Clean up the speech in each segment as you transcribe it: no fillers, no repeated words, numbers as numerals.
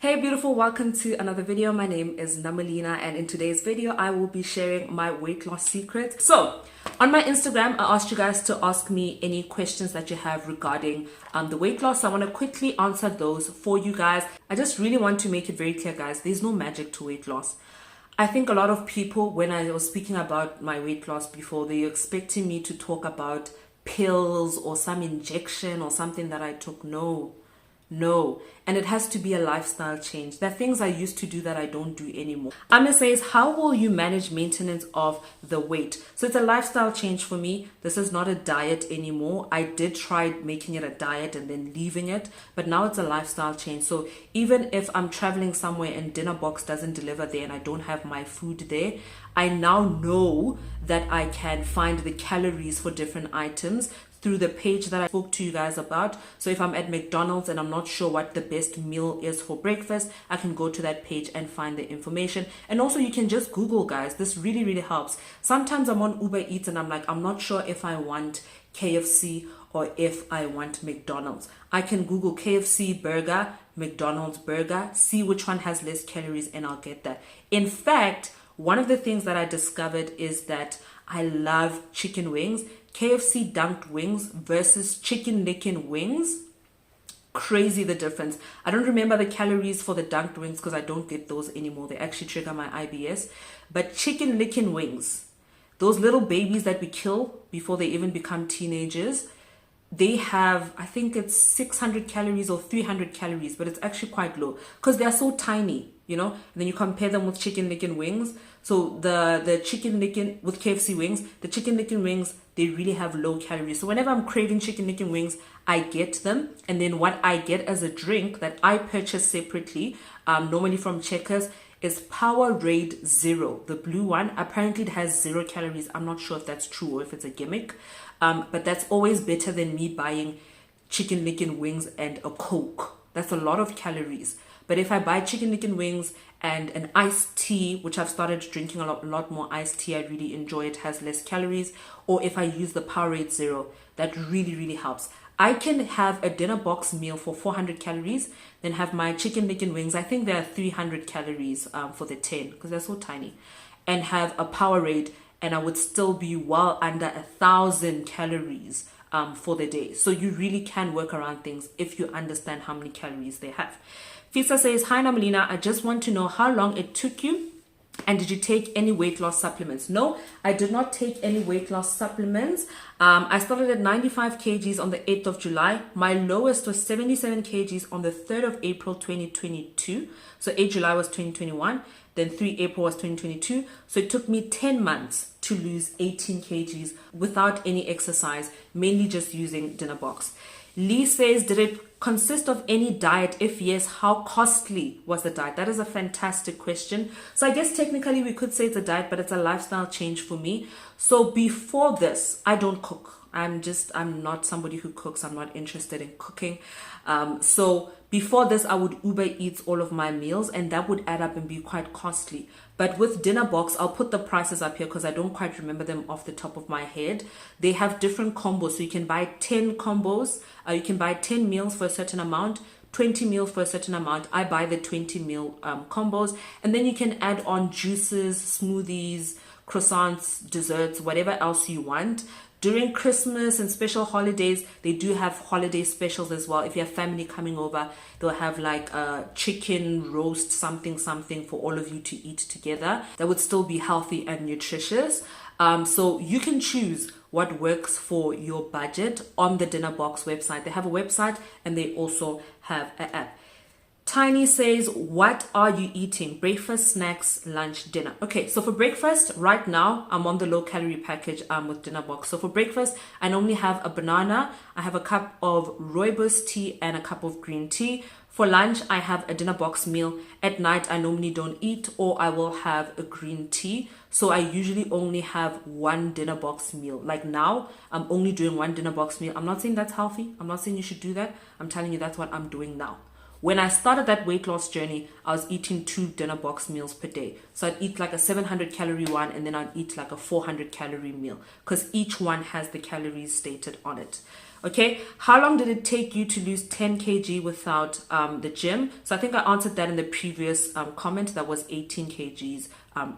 Hey beautiful, welcome to another video. My name is Namolinah, and in today's video I will be sharing my weight loss secret. So on my Instagram I asked you guys to ask me any questions that you have regarding the weight loss. So I want to quickly answer those for you guys. I just really want to make it very clear, guys, there's no magic to weight loss. I think a lot of people, when I was speaking about my weight loss before, they expecting me to talk about pills or some injection or something that I took. No, and it has to be a lifestyle change. There are things I used to do that I don't do anymore. Amma says, how will you manage maintenance of the weight? So it's a lifestyle change for me. This is not a diet anymore. I did try making it a diet and then leaving it, but now it's a lifestyle change. So even if I'm traveling somewhere and dinner box doesn't deliver there and I don't have my food there, I now know that I can find the calories for different items through the page that I spoke to you guys about. So if I'm at McDonald's and I'm not sure what the best meal is for breakfast, I can go to that page and find the information. And also you can just Google, guys. This really helps. Sometimes I'm on Uber Eats and I'm like, I'm not sure if I want KFC or if I want McDonald's. I can Google KFC burger, McDonald's burger, see which one has less calories, and I'll get that. In fact, one of the things that I discovered is that I love chicken wings. KFC dunked wings versus chicken licking wings. Crazy the difference. I don't remember the calories for the dunked wings because I don't get those anymore. They actually trigger my IBS. But chicken licking wings, those little babies that we kill before they even become teenagers, they have, I think it's 600 calories or 300 calories, but it's actually quite low because they're so tiny, you know. And then you compare them with chicken licking wings. So the chicken licking with KFC wings, the chicken licking wings, they really have low calories. So whenever I'm craving chicken licking wings, I get them. And then what I get as a drink that I purchase separately, normally from Checkers, is Powerade Zero, the blue one. Apparently it has 0 calories. I'm not sure if that's true or if it's a gimmick. But that's always better than me buying chicken licking wings and a Coke. That's a lot of calories. But if I buy chicken licking wings and an iced tea, which I've started drinking a lot more iced tea, I really enjoy it, has less calories. Or if I use the Powerade Zero, that really helps. I can have a dinner box meal for 400 calories, then have my chicken licking wings. I think there are 300 calories for the 10 because they're so tiny, and have a Powerade, and I would still be well under 1,000 calories for the day. So you really can work around things if you understand how many calories they have. Fisa says, hi Namolinah, I just want to know how long it took you, and did you take any weight loss supplements? No, I did not take any weight loss supplements. I started at 95 kgs on the 8th of July. My lowest was 77 kgs on the 3rd of April 2022. So 8 July was 2021. Then 3 April was 2022. So it took me 10 months to lose 18 kgs without any exercise, mainly just using dinner box. Lee says, did it consist of any diet? If yes, how costly was the diet? That is a fantastic question. So I guess technically we could say it's a diet, but it's a lifestyle change for me. So before this, I don't cook. I'm not somebody who cooks. I'm not interested in cooking. So before this, I would Uber Eats all of my meals, and that would add up and be quite costly. But with dinner box, I'll put the prices up here because I don't quite remember them off the top of my head. They have different combos. So you can buy 10 combos. You can buy 10 meals for a certain amount, 20 meals for a certain amount. I buy the 20 meal combos. And then you can add on juices, smoothies, croissants, desserts, whatever else you want. During Christmas and special holidays, they do have holiday specials as well. If you have family coming over, they'll have like a chicken roast something for all of you to eat together. That would still be healthy and nutritious. So you can choose what works for your budget on the Dinner Box website. They have a website and they also have an app. Tiny says, what are you eating? Breakfast, snacks, lunch, dinner. Okay, so for breakfast, right now, I'm on the low calorie package with Dinner Box. So for breakfast, I normally have a banana. I have a cup of rooibos tea and a cup of green tea. For lunch, I have a Dinner Box meal. At night, I normally don't eat, or I will have a green tea. So I usually only have one Dinner Box meal. Like now, I'm only doing one Dinner Box meal. I'm not saying that's healthy. I'm not saying you should do that. I'm telling you that's what I'm doing now. When I started that weight loss journey, I was eating 2 dinner box meals per day. So I'd eat like a 700 calorie one, and then I'd eat like a 400 calorie meal because each one has the calories stated on it. Okay, how long did it take you to lose 10 kg without the gym? So I think I answered that in the previous comment. That was 18 kgs,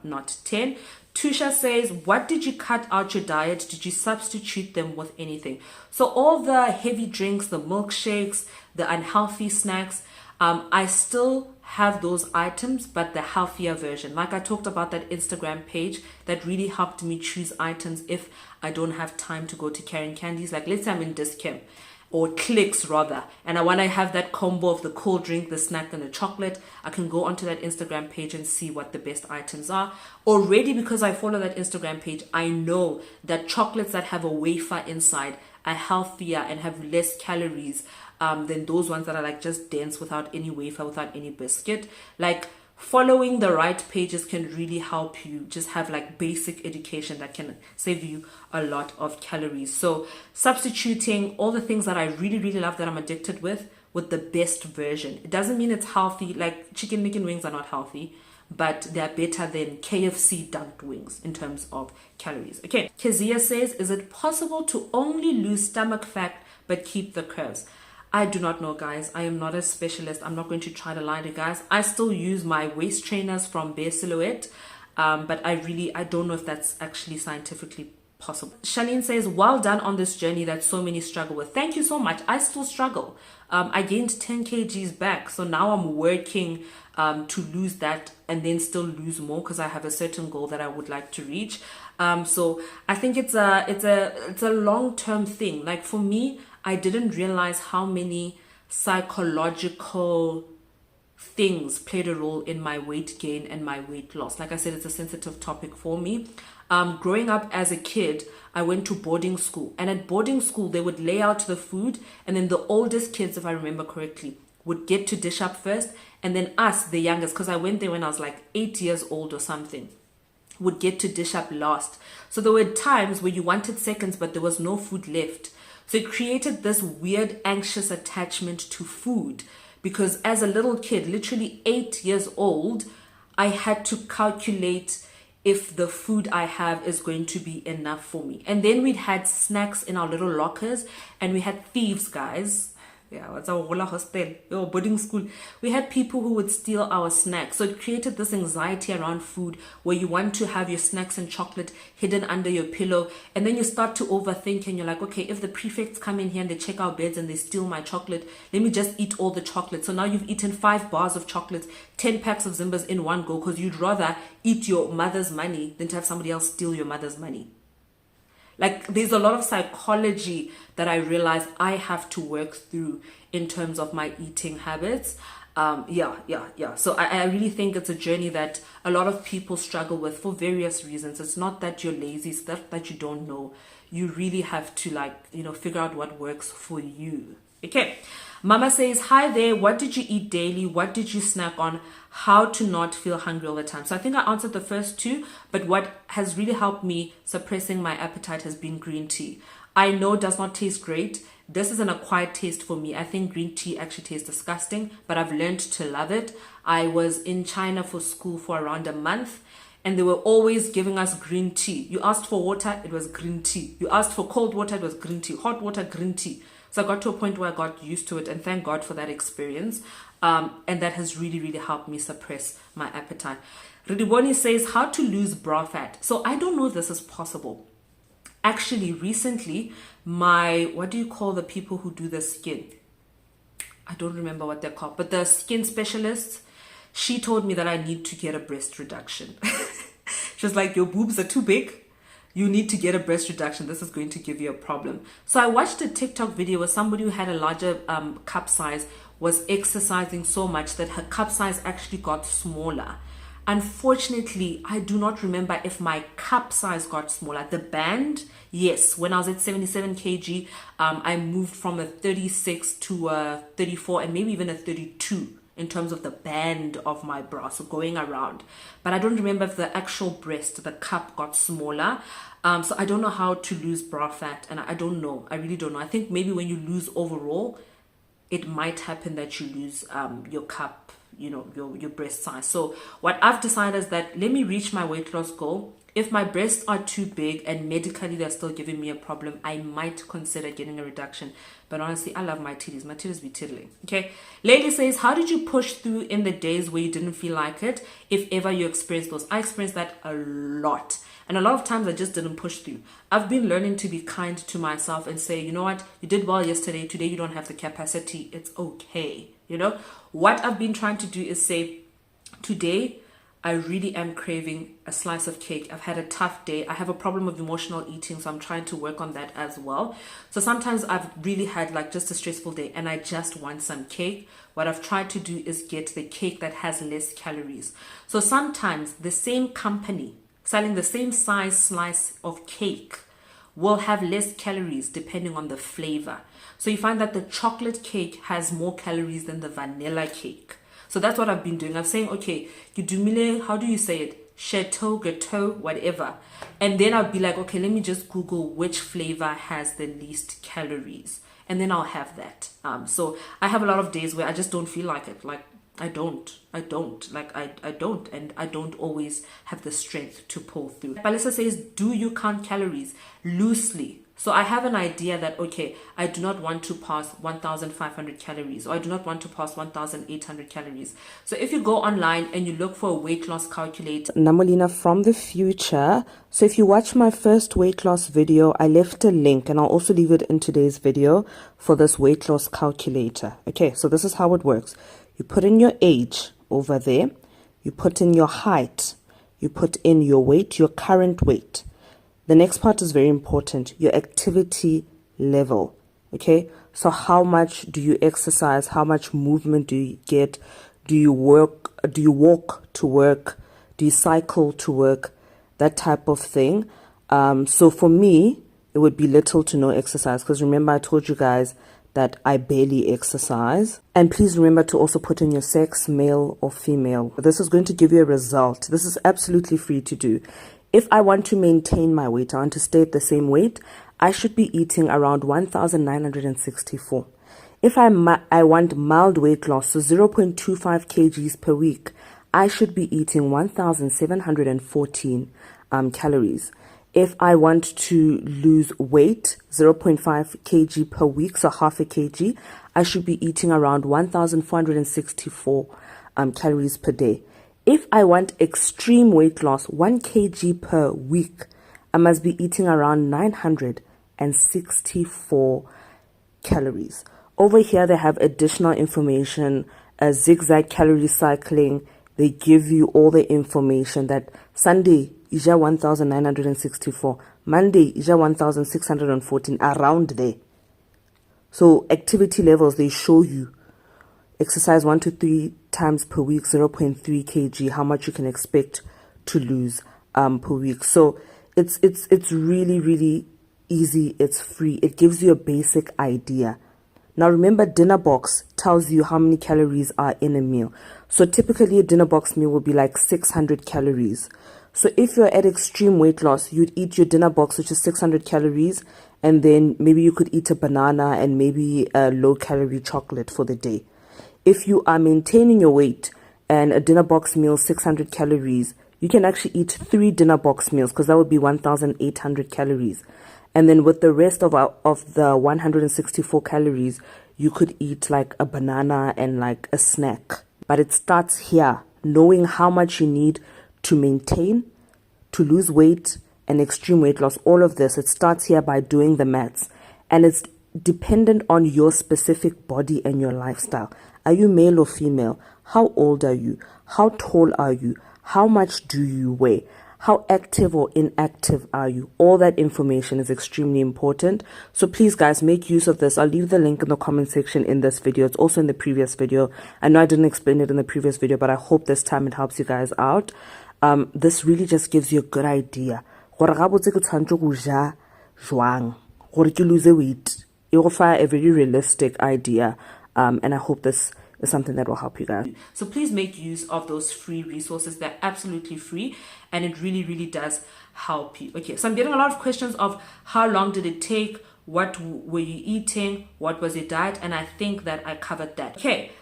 not 10. Tusha says, what did you cut out your diet? Did you substitute them with anything? So all the heavy drinks, the milkshakes, the unhealthy snacks, I still have those items, but the healthier version. Like I talked about that Instagram page that really helped me choose items if I don't have time to go to Candies. Like let's say I'm in Discount or Clicks rather, and I want to have that combo of the cold drink, the snack, and the chocolate. I can go onto that Instagram page and see what the best items are. Already, because I follow that Instagram page, I know that chocolates that have a wafer inside are healthier and have less calories than those ones that are like just dense without any wafer, without any biscuit. Like following the right pages can really help you just have like basic education that can save you a lot of calories. So substituting all the things that I really, really love that I'm addicted with the best version. It doesn't mean it's healthy. Like chicken licken wings are not healthy, but they're better than KFC dunked wings in terms of calories. Okay, Kezia says, is it possible to only lose stomach fat but keep the curves? I do not know, guys. I am not a specialist. I'm not going to try to lie to you guys. I still use my waist trainers from Bare Silhouette, but I don't know if that's actually scientifically possible. Shalene says, well done on this journey that so many struggle with. Thank you so much. I still struggle. I gained 10 kgs back, so now I'm working to lose that and then still lose more because I have a certain goal that I would like to reach. So I think it's a long-term thing. Like for me, I didn't realize how many psychological things played a role in my weight gain and my weight loss. Like I said, it's a sensitive topic for me. Growing up as a kid, I went to boarding school, and at boarding school they would lay out the food, and then the oldest kids, if I remember correctly, would get to dish up first, and then us, the youngest, because I went there when I was like 8 years old or something, would get to dish up last. So there were times where you wanted seconds but there was no food left. So it created this weird anxious attachment to food, because as a little kid, literally 8 years old, I had to calculate if the food I have is going to be enough for me. And then we'd had snacks in our little lockers, and we had thieves, guys. Yeah, what's our whole hostel? Your boarding school. We had people who would steal our snacks. So it created this anxiety around food where you want to have your snacks and chocolate hidden under your pillow. And then you start to overthink and you're like, okay, if the prefects come in here and they check our beds and they steal my chocolate, let me just eat all the chocolate. So now you've eaten 5 bars of chocolates, 10 packs of Zimbas in one go, because you'd rather eat your mother's money than to have somebody else steal your mother's money. Like there's a lot of psychology that I realize I have to work through in terms of my eating habits. So I really think it's a journey that a lot of people struggle with for various reasons. It's not that you're lazy, stuff that you don't know. You really have to figure out what works for you. Okay. Mama says, hi there. What did you eat daily? What did you snack on? How to not feel hungry all the time? So I think I answered the first two, but what has really helped me suppressing my appetite has been green tea. I know it does not taste great. This is an acquired taste for me. I think green tea actually tastes disgusting, but I've learned to love it. I was in China for school for around a month, and they were always giving us green tea. You asked for water, it was green tea. You asked for cold water, it was green tea. Hot water, green tea. So I got to a point where I got used to it, and thank God for that experience. And that has really, really helped me suppress my appetite. Ridiboni says, how to lose bra fat. So I don't know if this is possible. Actually, recently, what do you call the people who do the skin? I don't remember what they're called, but the skin specialist, she told me that I need to get a breast reduction. She was like, your boobs are too big. You need to get a breast reduction. This is going to give you a problem. So I watched a TikTok video where somebody who had a larger cup size was exercising so much that her cup size actually got smaller. Unfortunately, I do not remember if my cup size got smaller. The band, yes. When I was at 77 kg, I moved from a 36 to a 34 and maybe even a 32 in terms of the band of my bra, so going around. But I don't remember if the actual breast, the cup, got smaller. So I don't know how to lose bra fat, and I don't know. I really don't know. I think maybe when you lose overall, it might happen that you lose your cup, your breast size. So what I've decided is that let me reach my weight loss goal. If my breasts are too big and medically they're still giving me a problem, I might consider getting a reduction. But honestly, I love my titties. My titties be tiddling. Okay. Lady says, how did you push through in the days where you didn't feel like it? If ever you experienced those. I experienced that a lot. And a lot of times I just didn't push through. I've been learning to be kind to myself and say, you know what? You did well yesterday. Today you don't have the capacity. It's okay. You know, what I've been trying to do is say, today, I really am craving a slice of cake. I've had a tough day. I have a problem with emotional eating, so I'm trying to work on that as well. So sometimes I've really had like just a stressful day and I just want some cake. What I've tried to do is get the cake that has less calories. So sometimes the same company selling the same size slice of cake will have less calories depending on the flavor. So you find that the chocolate cake has more calories than the vanilla cake. So that's what I've been doing. I'm saying, okay, you do mile, how do you say it? Chateau, gâteau, whatever. And then I'll be like, okay, let me just Google which flavor has the least calories. And then I'll have that. So I have a lot of days where I just don't feel like it. Like, I don't. And I don't always have the strength to pull through. Balissa says, do you count calories? Loosely. So I have an idea that, okay, I do not want to pass 1,500 calories, or I do not want to pass 1,800 calories. So if you go online and you look for a weight loss calculator, Namolinah from the future. So if you watch my first weight loss video, I left a link and I'll also leave it in today's video for this weight loss calculator. Okay, so this is how it works. You put in your age over there, you put in your height, you put in your weight, your current weight. The next part is very important, your activity level. Okay, so how much do you exercise? How much movement do you get? Do you work? Do you walk to work? Do you cycle to work? That type of thing. So for me, it would be little to no exercise, because remember I told you guys that I barely exercise. And please remember to also put in your sex, male or female. This is going to give you a result. This is absolutely free to do. If I want to maintain my weight, I want to stay at the same weight, I should be eating around 1,964. If I want mild weight loss, so 0.25 kgs per week, I should be eating 1,714 calories. If I want to lose weight, 0.5 kg per week, so half a kg, I should be eating around 1,464 calories per day. If I want extreme weight loss, 1 kg per week, I must be eating around 964 calories. Over here, they have additional information, zigzag calorie cycling. They give you all the information that Sunday, ija 1,964, Monday, ija 1,614, around there. So activity levels, they show you. Exercise 1 to 3 times per week, 0.3 kg, how much you can expect to lose per week. So it's really, really easy. It's free. It gives you a basic idea. Now remember, dinner box tells you how many calories are in a meal. So typically a dinner box meal will be like 600 calories. So if you're at extreme weight loss, you'd eat your dinner box, which is 600 calories, and then maybe you could eat a banana and maybe a low calorie chocolate for the day. If you are maintaining your weight and a dinner box meal 600 calories, you can actually eat 3 dinner box meals, because that would be 1,800 calories. And then with the rest of the 164 calories, you could eat like a banana and like a snack. But it starts here, knowing how much you need to maintain, to lose weight, and extreme weight loss. All of this, it starts here by doing the maths. And it's dependent on your specific body and your lifestyle. Are you male or female? How old are you? How tall are you? How much do you weigh? How active or inactive are you? All that information is extremely important. So please, guys, make use of this. I'll leave the link in the comment section in this video. It's also in the previous video. I know I didn't explain it in the previous video, but I hope this time it helps you guys out. This really just gives you a good idea. Gore ke lose weight. It will offer a very realistic idea. And I hope this is something that will help you guys. So please make use of those free resources. They're absolutely free, and it really, really does help you. Okay, so I'm getting a lot of questions of how long did it take? What were you eating? What was your diet? And I think that I covered that. Okay,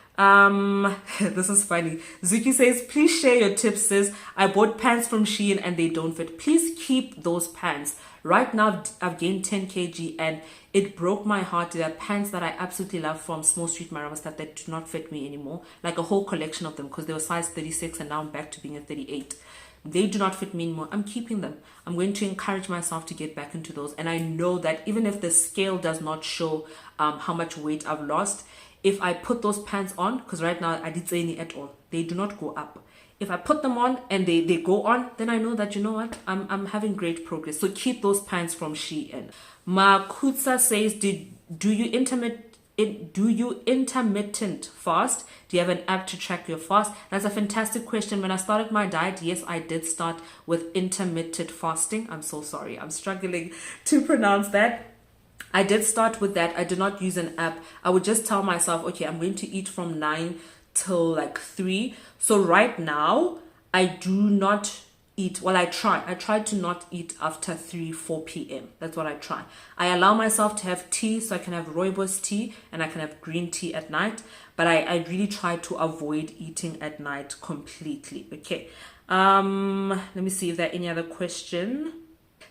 This is funny. Zuki says, please share your tips, sis. I bought pants from Shein and they don't fit. Please keep those pants. Right now, I've gained 10 kg and it broke my heart. There are pants that I absolutely love from Small Street Marama stuff that do not fit me anymore. Like a whole collection of them because they were size 36 and now I'm back to being a 38. They do not fit me anymore. I'm keeping them. I'm going to encourage myself to get back into those. And I know that even if the scale does not show how much weight I've lost, if I put those pants on, because right now I didn't say any at all, they do not go up. If I put them on and they go on, then I know that, you know what, I'm having great progress. So keep those pants from Shein. Makutsa says, do you intermittent fast? Do you have an app to track your fast? That's a fantastic question. When I started my diet, yes, I did start with intermittent fasting. I'm so sorry. I'm struggling to pronounce that. I did start with that. I did not use an app. I would just tell myself, okay, I'm going to eat from 9 till like 3. So right now, I do not eat. Well, I try to not eat after 4 p.m. That's what I try. I allow myself to have tea, so I can have rooibos tea and I can have green tea at night. But I really try to avoid eating at night completely. Okay. Let me see if there are any other questions.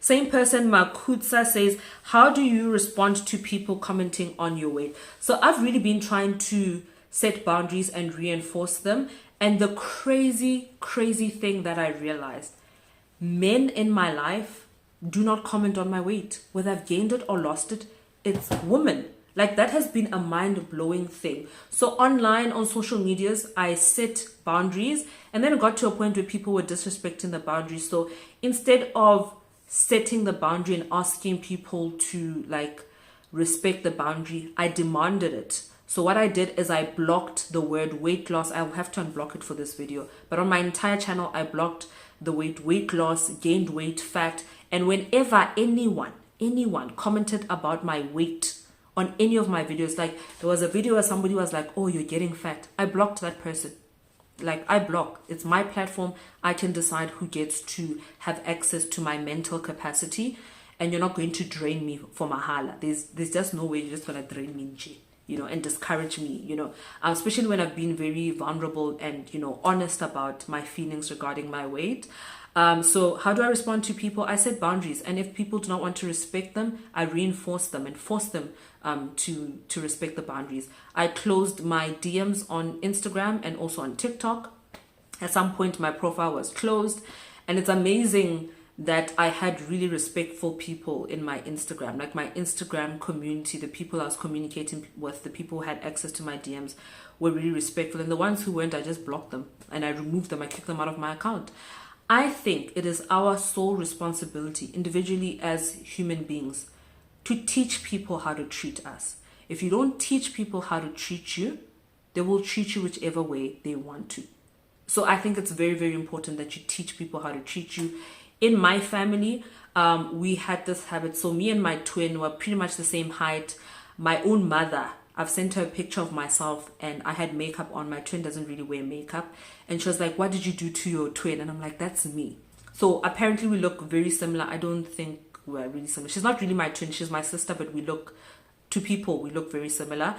Same person, Makutsa, says, how do you respond to people commenting on your weight? So I've really been trying to set boundaries and reinforce them. And the crazy thing that I realized, men in my life do not comment on my weight. Whether I've gained it or lost it, it's women. Like that has been a mind-blowing thing. So online, on social medias, I set boundaries. And then it got to a point where people were disrespecting the boundaries. So instead of setting the boundary and asking people to like respect the boundary, I demanded it. So what I did is I blocked the word weight loss. I'll have to unblock it for this video. But on my entire channel, I blocked the weight loss, gained weight, fat. And whenever anyone commented about my weight on any of my videos, like there was a video where somebody was like, oh, you're getting fat. I blocked that person. Like I block. It's my platform. I can decide who gets to have access to my mental capacity. And you're not going to drain me for mahala. There's just no way you're just going to drain me, and discourage me, especially when I've been very vulnerable and, honest about my feelings regarding my weight. So how do I respond to people? I set boundaries. And if people do not want to respect them, I reinforce them and force them to respect the boundaries. I closed my DMs on Instagram and also on TikTok. At some point, my profile was closed. And it's amazing that I had really respectful people in my Instagram, like my Instagram community, the people I was communicating with, the people who had access to my DMs were really respectful. And the ones who weren't, I just blocked them and I removed them. I kicked them out of my account. I think it is our sole responsibility individually as human beings to teach people how to treat us. If you don't teach people how to treat you, they will treat you whichever way they want to. So I think it's very, very important that you teach people how to treat you. In my family, we had this habit. So me and my twin were pretty much the same height. My own mother, I've sent her a picture of myself and I had makeup on. My twin doesn't really wear makeup. And she was like, what did you do to your twin? And I'm like, that's me. So apparently we look very similar. I don't think we're really similar. She's not really my twin. She's my sister, but we look very similar.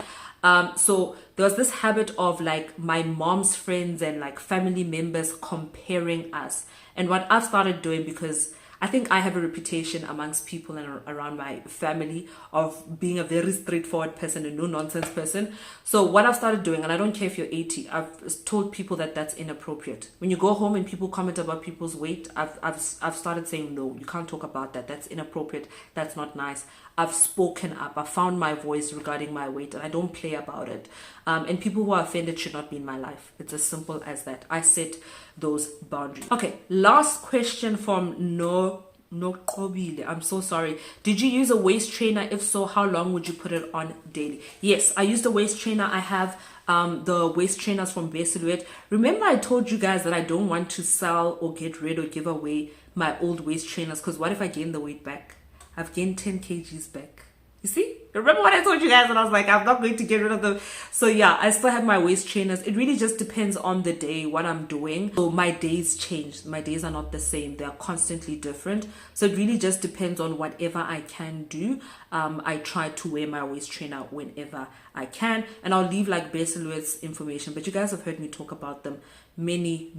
So there was this habit of like my mom's friends and like family members comparing us. And what I've started doing, because I think I have a reputation amongst people and around my family of being a very straightforward person, a no-nonsense person. So what I've started doing, and I don't care if you're 80, I've told people that that's inappropriate. When you go home and people comment about people's weight, I've started saying, no, you can't talk about that. That's inappropriate. That's not nice. I've spoken up. I found my voice regarding my weight and I don't play about it. And people who are offended should not be in my life. It's as simple as that. I set those boundaries. Okay, last question from No Kobile. I'm so sorry. Did you use a waist trainer? If so, how long would you put it on daily? Yes, I used a waist trainer. I have the waist trainers from Bare Silhouette. Remember I told you guys that I don't want to sell or get rid or give away my old waist trainers, because what if I gain the weight back? I've gained 10 kgs back. You see? Remember what I told you guys and I was like, I'm not going to get rid of them. So yeah, I still have my waist trainers. It really just depends on the day, what I'm doing. So my days change. My days are not the same. They are constantly different. So it really just depends on whatever I can do. I try to wear my waist trainer whenever I can. And I'll leave like bare silhouettes information. But you guys have heard me talk about them many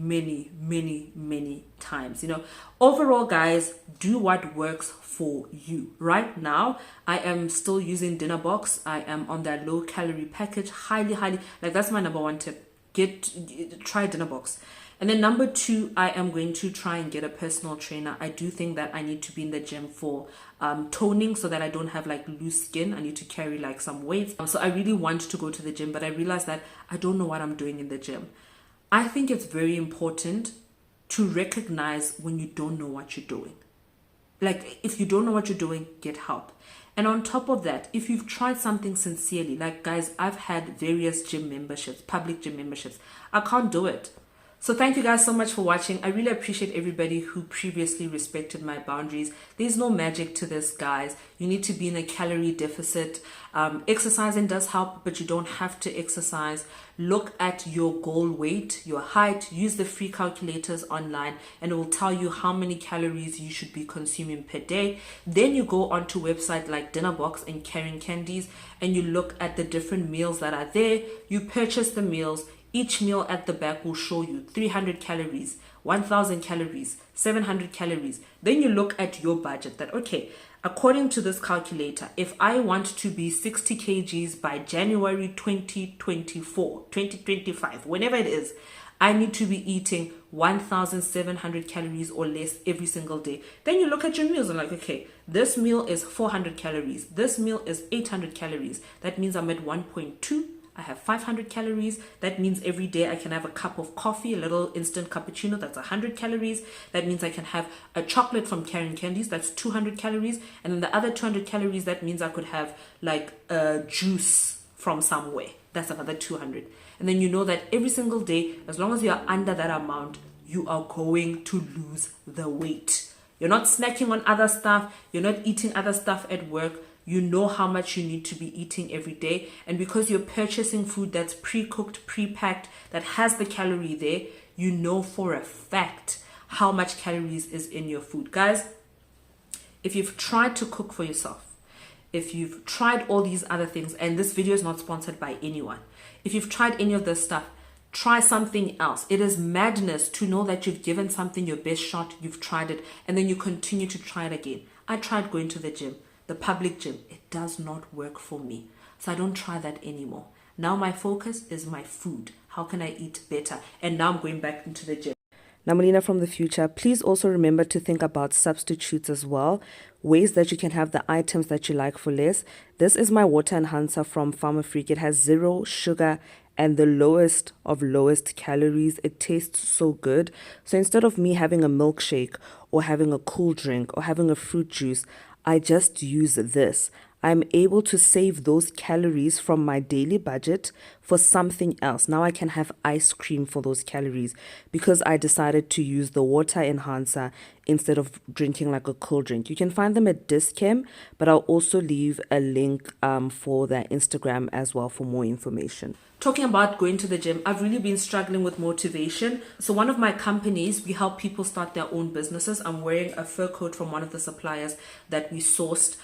times. You know, overall guys, do what works for you. Right now I am still using Dinner Box. I am on that low calorie package. Highly like, that's my number one tip. Try Dinner Box. And then number two, I am going to try and get a personal trainer. I do think that I need to be in the gym for toning so that I don't have like loose skin. I need to carry like some weights. So I really want to go to the gym, but I realized that I don't know what I'm doing in the gym. I think it's very important to recognize when you don't know what you're doing. Like, if you don't know what you're doing, get help. And on top of that, if you've tried something sincerely, like guys, I've had various gym memberships, public gym memberships. I can't do it. So thank you guys so much for watching. I really appreciate everybody who previously respected my boundaries. There's no magic to this, guys. You need to be in a calorie deficit. Exercising does help, but you don't have to exercise. Look at your goal weight, your height. Use the free calculators online, and it will tell you how many calories you should be consuming per day. Then you go onto websites like Dinner Box and Candies, and you look at the different meals that are there. You purchase the meals. Each meal at the back will show you 300 calories, 1000 calories, 700 calories. Then you look at your budget that, okay, according to this calculator, if I want to be 60 kgs by January 2024, 2025, whenever it is, I need to be eating 1700 calories or less every single day. Then you look at your meals and like, okay, this meal is 400 calories. This meal is 800 calories. That means I'm at 1.2. I have 500 calories. That means every day I can have a cup of coffee, a little instant cappuccino, that's 100 calories. That means I can have a chocolate from Candies, that's 200 calories. And then the other 200 calories, that means I could have like a juice from somewhere. That's another 200. And then you know that every single day, as long as you're under that amount, you are going to lose the weight. You're not snacking on other stuff. You're not eating other stuff at work. You know how much you need to be eating every day. And because you're purchasing food that's pre-cooked, pre-packed, that has the calorie there, you know for a fact how much calories is in your food. Guys, if you've tried to cook for yourself, if you've tried all these other things, and this video is not sponsored by anyone, if you've tried any of this stuff, try something else. It is madness to know that you've given something your best shot, you've tried it, and then you continue to try it again. I tried going to the gym. The public gym, it does not work for me. So I don't try that anymore. Now my focus is my food. How can I eat better? And now I'm going back into the gym. Namolinah from the future, please also remember to think about substitutes as well. Ways that you can have the items that you like for less. This is my water enhancer from Pharma. It has 0 sugar and the lowest of lowest calories. It tastes so good. So instead of me having a milkshake or having a cool drink or having a fruit juice, I just use this. I'm able to save those calories from my daily budget for something else. Now I can have ice cream for those calories because I decided to use the water enhancer instead of drinking like a cold drink. You can find them at Dischem, but I'll also leave a link for their Instagram as well for more information. Talking about going to the gym, I've really been struggling with motivation. So one of my companies, we help people start their own businesses. I'm wearing a fur coat from one of the suppliers that we sourced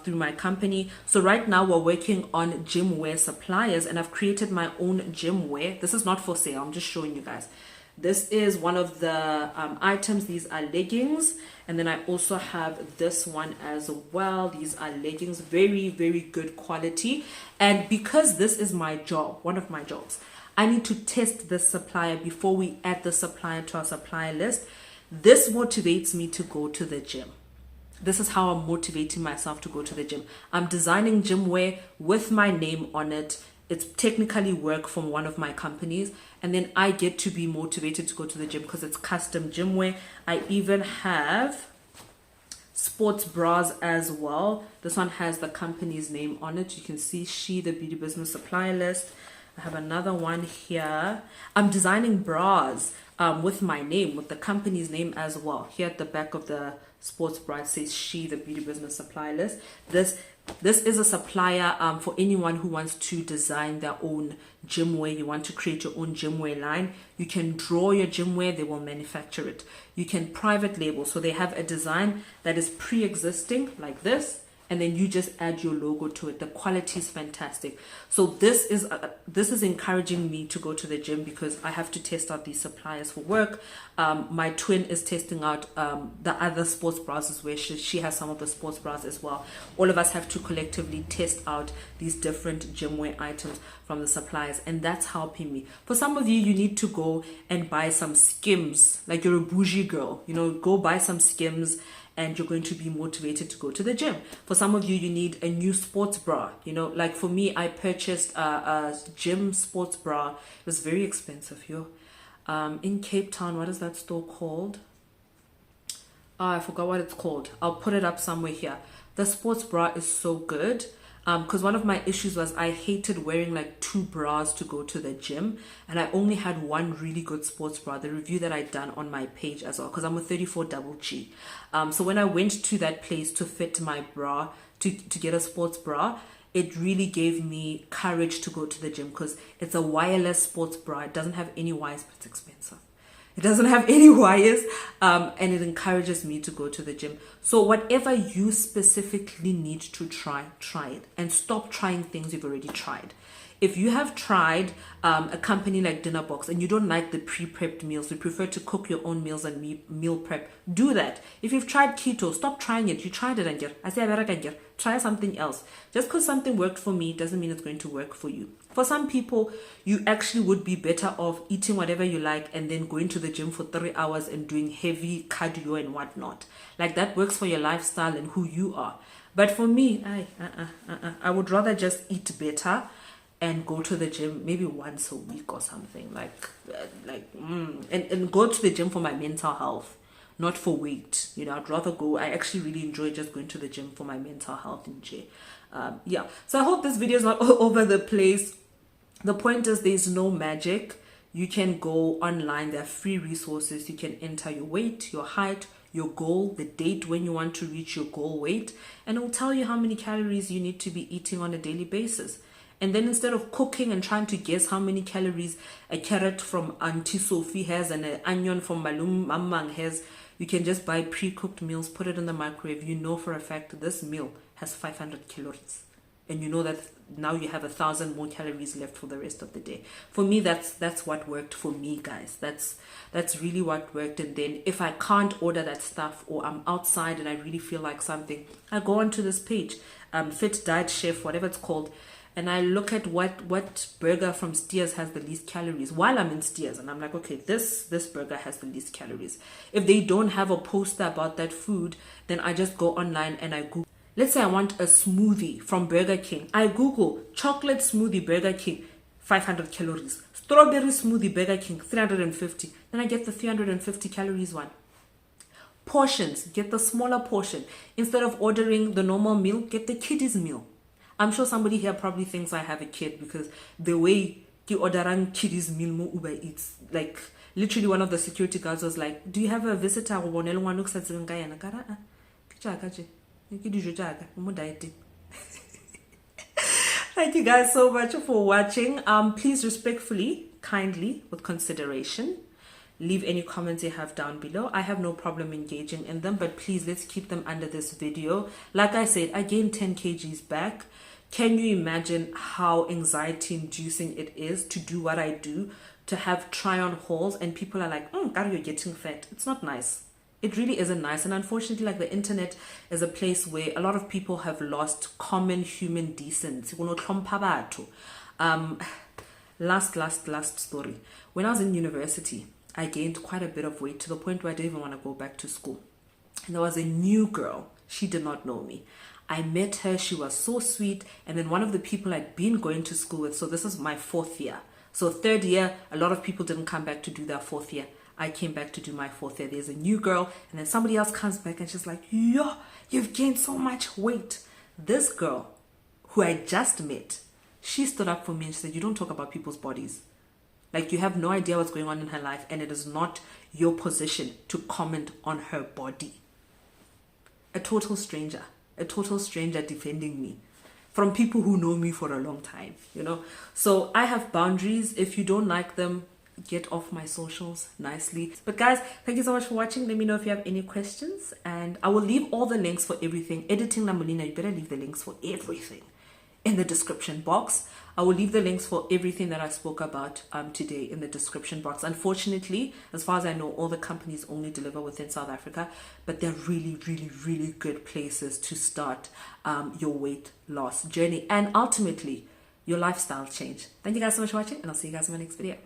through my company. So right now we're working on gym wear suppliers, and I've created my own gym wear. This is not for sale. I'm just showing you guys. This is one of the items. These are leggings, and then I also have this one as well. These are leggings, very good quality. And because this is my job, one of my jobs, I need to test this supplier before we add the supplier to our supplier list. This motivates me to go to the gym. This is how I'm motivating myself to go to the gym. I'm designing gym wear with my name on it. It's technically work from one of my companies, and then I get to be motivated to go to the gym because it's custom gym wear. I even have sports bras as well. This one has the company's name on it. You can see She, the beauty business supplier list. I have another one here. I'm designing bras with my name, with the company's name as well. Here at the back of the sports bra, it says She, the beauty business supply list. This This is a supplier for anyone who wants to design their own gym wear. You want to create your own gym wear line. You can draw your gym wear, they will manufacture it. You can private label, so they have a design that is pre-existing like this, and then you just add your logo to it. The quality is fantastic. So this is encouraging me to go to the gym because I have to test out these suppliers for work. My twin is testing out the other sports bras as well. She has some of the sports bras as well. All of us have to collectively test out these different gym wear items from the suppliers, and that's helping me. For some of you, you need to go and buy some Skims, like you're a bougie girl, you know, go buy some Skims and you're going to be motivated to go to the gym. For some of you, you need a new sports bra. You know, like for me, I purchased a gym sports bra. It was very expensive, yo. In Cape Town, what is that store called? Oh, I forgot what it's called. I'll put it up somewhere here. The sports bra is so good. Because one of my issues was I hated wearing like 2 bras to go to the gym, and I only had one really good sports bra, the review that I'd done on my page as well, because I'm a 34 double G. So when I went to that place to fit my bra, to get a sports bra, it really gave me courage to go to the gym because it's a wireless sports bra. It doesn't have any wires, but it's expensive. It doesn't have any wires, and it encourages me to go to the gym. So whatever you specifically need to try it, and stop trying things you've already tried. If you have tried a company like Dinner Box and you don't like the pre-prepped meals, you prefer to cook your own meals and meal prep, do that. If you've tried keto, stop trying it. You tried it and I say try something else. Just because something worked for me doesn't mean it's going to work for you. For some people, you actually would be better off eating whatever you like and then going to the gym for 3 hours and doing heavy cardio and whatnot. Like that works for your lifestyle and who you are. But for me, I would rather just eat better and go to the gym maybe once a week or something, and go to the gym for my mental health, not for weight. You know, I'd rather go. I actually really enjoy just going to the gym for my mental health and yeah. So I hope this video is not all over the place. The point is there's no magic. You can go online. There are free resources. You can enter your weight, your height, your goal, the date when you want to reach your goal weight, and it will tell you how many calories you need to be eating on a daily basis. And then instead of cooking and trying to guess how many calories a carrot from Auntie Sophie has and an onion from Malum Mamang has, you can just buy pre-cooked meals, put it in the microwave. You know for a fact this meal has 500 calories. And you know that now you have 1,000 more calories left for the rest of the day. For me, that's what worked for me, guys. That's really what worked. And then if I can't order that stuff, or I'm outside and I really feel like something, I go onto this page, Fit Diet Chef, whatever it's called, and I look at what burger from Steers has the least calories while I'm in Steers, and I'm like, okay, this burger has the least calories. If they don't have a poster about that food, then I just go online and I Google. Let's say I want a smoothie from Burger King. I Google chocolate smoothie Burger King, 500 calories. Strawberry smoothie Burger King, 350. Then I get the 350 calories one. Portions, get the smaller portion. Instead of ordering the normal meal, get the kiddies meal. I'm sure somebody here probably thinks I have a kid because the way you orderan kiddies meal mo Uber Eats, like literally one of the security guards was like, "Do you have a visitor?" Thank you guys so much for watching. Please respectfully, kindly, with consideration, leave any comments you have down below. I have no problem engaging in them, but please let's keep them under this video. Like I said, I gained 10 kgs back. Can you imagine how anxiety inducing it is to do what I do, to have try on hauls and people are like, God, you're getting fat. It's not nice. It really isn't nice. And unfortunately, like, the internet is a place where a lot of people have lost common human decency. Last story. When I was in university, I gained quite a bit of weight to the point where I didn't even want to go back to school. And there was a new girl. She did not know me. I met her. She was so sweet. And then one of the people I'd been going to school with, so this is my 4th year. So 3rd year, a lot of people didn't come back to do their 4th year. I came back to do my 4th year. There's a new girl, and then somebody else comes back and she's like, yo, you've gained so much weight. This girl, who I just met, she stood up for me and she said, you don't talk about people's bodies. Like, you have no idea what's going on in her life, and it is not your position to comment on her body. A total stranger. a total stranger defending me from people who know me for a long time, you know. So I have boundaries. If you don't like them, get off my socials nicely. But guys, thank you so much for watching. Let me know if you have any questions, and I will leave all the links for everything. Editing Namolinah, you better leave the links for everything in the description box. I will leave the links for everything that I spoke about today in the description box. Unfortunately, as far as I know, all the companies only deliver within South Africa, but they're really, really, really good places to start your weight loss journey and ultimately your lifestyle change. Thank you guys so much for watching, and I'll see you guys in my next video.